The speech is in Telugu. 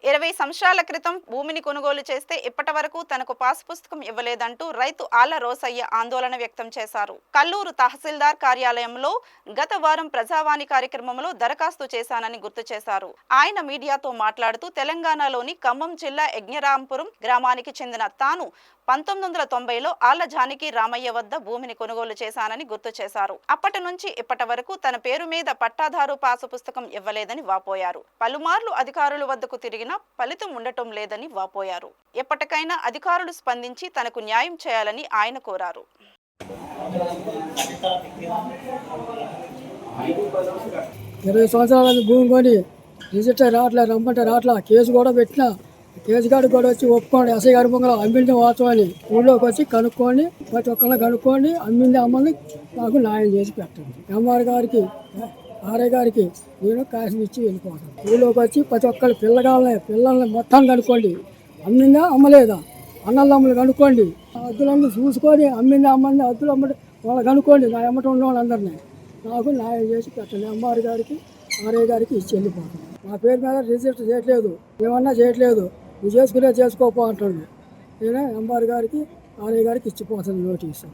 20 సంవత్సరాల క్రితం భూమిని కొనుగోలు చేస్తే ఇప్పటి వరకు తనకు పాస్ పుస్తకం ఇవ్వలేదంటూ రైతు ఆళ్ల రోసయ్య ఆందోళన వ్యక్తం చేశారు. కల్లూరు తహసీల్దార్ కార్యాలయంలో గత వారం ప్రజావాణి కార్యక్రమంలో దరఖాస్తు చేశానని గుర్తు చేశారు. ఆయన మీడియాతో మాట్లాడుతూ తెలంగాణలోని ఖమ్మం జిల్లా యజ్ఞరాంపురం గ్రామానికి చెందిన తాను 1990లో ఆళ్ల జానకి రామయ్య వద్ద భూమిని కొనుగోలు చేశానని గుర్తు చేశారు. అప్పటి నుంచి ఇప్పటి వరకు తన పేరు మీద పట్టాదారు పాసు పుస్తకం ఇవ్వలేదని వాపోయారు. పలుమార్లు అధికారుల వద్దకు తిరిగినా ఫలితం ఉండటం లేదని వాపోయారు. ఎప్పటికైనా అధికారులు స్పందించి తనకు న్యాయం చేయాలని ఆయన కోరారు. 20 సంవత్సరాల భూమి కొని రిజిస్టర్ రావట్లే, రమ్మంటే రావట్లా, కేసు కూడా పెట్టినా కేసు గారు కూడా వచ్చి ఒప్పుకోండి, ఎస్ఐ గారి పొంగలో అమ్మింది వాస్తవని ఊళ్ళోకి వచ్చి కనుక్కోండి, ప్రతి ఒక్కరిని కనుక్కోండి, అమ్మింది అమ్మని నాకు న్యాయం చేసి పెట్టండి. ఎంఆర్ గారికి ఆర్ఐ గారికి నేను కాసు ఇచ్చి వెళ్ళిపోతాను. ఊళ్ళోకి వచ్చి ప్రతి ఒక్కరి పిల్లల్ని మొత్తాన్ని కనుక్కోండి, అమ్మిందా అమ్మలేదా అన్నదమ్ములు కనుక్కోండి, అద్దులన్నీ చూసుకొని అమ్మిందా అమ్మంది అద్దులు అమ్మడి వాళ్ళు కనుక్కోండి. నా ఎమ్మట ఉన్న వాళ్ళందరినీ నాకు న్యాయం చేసి పెట్టండి. ఎంఆర్ గారికి ఆర్ఐ గారికి ఇచ్చి వెళ్ళిపోతాను. నా పేరు మీద రిజిస్టర్ చేయట్లేదు, ఏమన్నా చేయట్లేదు, నువ్వు చేసుకునే చేసుకోపో అంటుంది. నేను ఎంఆర్ గారికి ఆర్ఐ గారికి ఇచ్చిపోతాను నోటీసు.